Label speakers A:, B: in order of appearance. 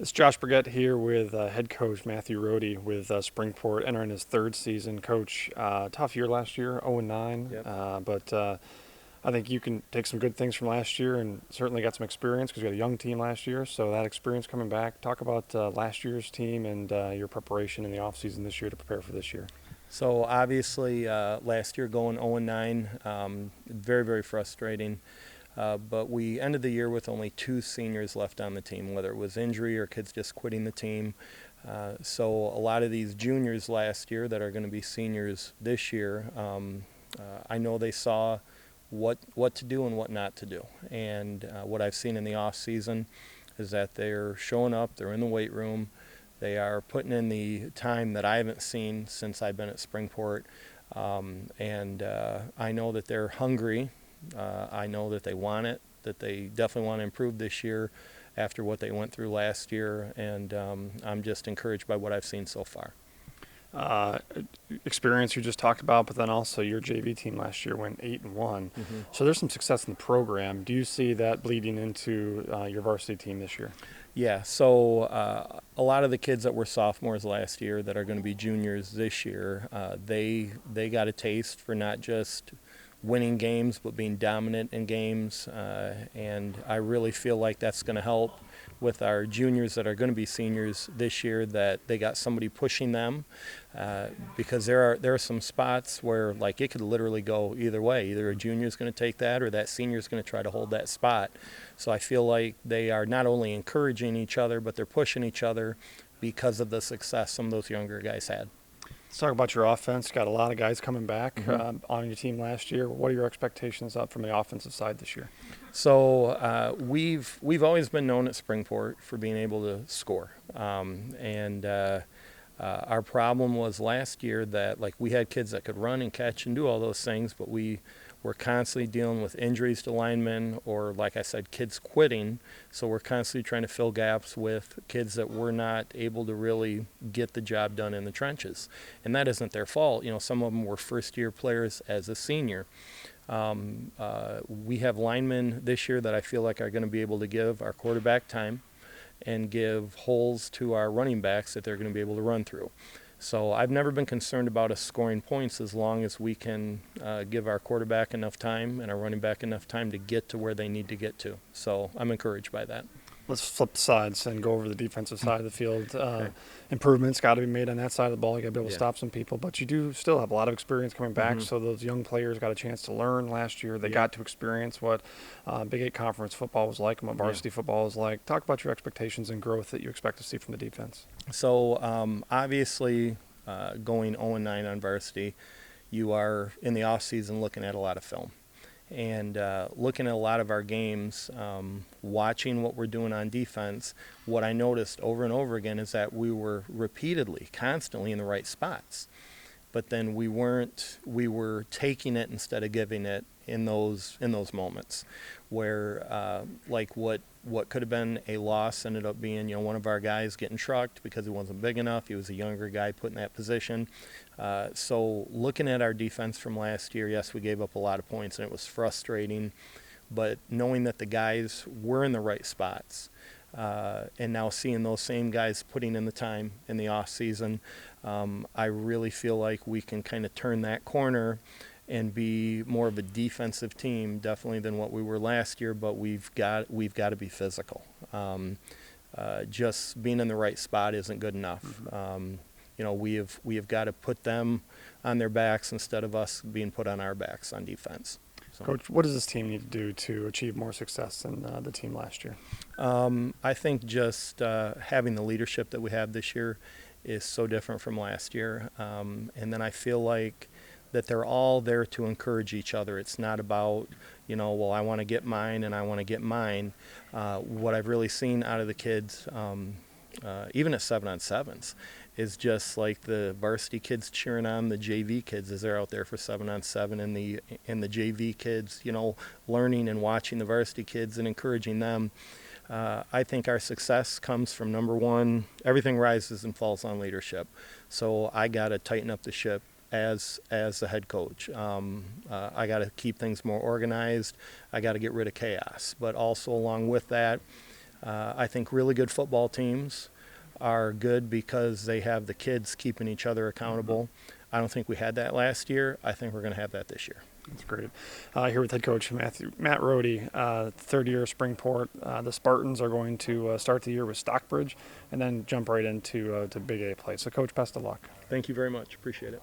A: It's Josh Burgett here with head coach Matthew Rohde with Springport, entering his third season. Coach, tough year last year, 0-9,
B: Yep.
A: but I think you can take some good things from last year and certainly got some experience because you had a young team last year. So that experience coming back. Talk about last year's team and your preparation in the offseason this year to prepare for this year.
B: So obviously, last year going 0-9, very, very frustrating. But we ended the year with only two seniors left on the team, whether it was injury or kids just quitting the team. So a lot of these juniors last year that are going to be seniors this year, I know they saw what to do and what not to do. And what I've seen in the off season is that they're showing up, they're in the weight room, they are putting in the time that I haven't seen since I've been at Springport. And I know that they're hungry. I know that they want it, that they definitely want to improve this year after what they went through last year. And I'm just encouraged by what I've seen so far.
A: Uh, Experience you just talked about, but then also your JV team last year went 8-1.
B: Mm-hmm.
A: So there's some success in the program. Do you see that bleeding into your varsity team this year?
B: Yeah, so a lot of the kids that were sophomores last year that are going to be juniors this year, they got a taste for not just winning games but being dominant in games, and I really feel like that's going to help with our juniors that are going to be seniors this year, that they got somebody pushing them, because there are some spots where like it could literally go either way. Either a junior is going to take that or that senior is going to try to hold that spot. So I feel like they are not only encouraging each other, but they're pushing each other because of the success some of those younger guys had.
A: Let's talk about your offense. Got a lot of guys coming back
B: Mm-hmm.
A: on your team last year. What are your expectations up from the offensive side this year?
B: So we've always been known at Springport for being able to score, and our problem was last year that like we had kids that could run and catch and do all those things, but we were constantly dealing with injuries to linemen or, like I said, kids quitting. So we're constantly trying to fill gaps with kids that were not able to really get the job done in the trenches, and that isn't their fault. You know, some of them were first-year players as a senior. We have linemen this year that I feel like are going to be able to give our quarterback time and give holes to our running backs that they're going to be able to run through. So I've never been concerned about us scoring points as long as we can give our quarterback enough time and our running back enough time to get to where they need to get to. So I'm encouraged by that.
A: Let's flip the sides and go over the defensive side of the field.
B: Okay.
A: Improvements got to be made on that side of the ball. You got to be able to
B: Yeah.
A: stop some people, but you do still have a lot of experience coming back.
B: Mm-hmm.
A: So those young players got a chance to learn last year. They
B: Yeah.
A: got to experience what Big 8 conference football was like and what varsity football was like. Talk about your expectations and growth that you expect to see from the defense.
B: So obviously, going 0-9 on varsity, you are in the off season looking at a lot of film. And looking at a lot of our games, watching what we're doing on defense, what I noticed over and over again is that we were repeatedly, constantly in the right spots. But then we were taking it instead of giving it in those moments where like what could have been a loss ended up being, you know, one of our guys getting trucked because he wasn't big enough. He was a younger guy put in that position. So looking at our defense from last year, yes, we gave up a lot of points and it was frustrating, but knowing that the guys were in the right spots, and now seeing those same guys putting in the time in the off season, I really feel like we can kind of turn that corner and be more of a defensive team, definitely than what we were last year. But we've got to be physical. Just being in the right spot isn't good enough.
A: Mm-hmm.
B: You know, we have got to put them on their backs instead of us being put on our backs on defense. So.
A: Coach, what does this team need to do to achieve more success than the team last year?
B: I think just having the leadership that we have this year is so different from last year. And then I feel like that they're all there to encourage each other. It's not about, you know, well, I want to get mine and I want to get mine. What I've really seen out of the kids, even at 7-on-7s, is just like the varsity kids cheering on the JV kids as they're out there for 7-on-7, and the JV kids, you know, learning and watching the varsity kids and encouraging them. I think our success comes from, number one, everything rises and falls on leadership. So I got to tighten up the ship as the head coach. I got to keep things more organized. I got to get rid of chaos. But also along with that, I think really good football teams are good because they have the kids keeping each other accountable. I don't think we had that last year. I think we're going to have that this year.
A: That's great. Here with head coach Matt Rohde, third year Springport. The Spartans are going to start the year with Stockbridge and then jump right into to Big A play. So, Coach, best of luck.
B: Thank you very much. Appreciate it.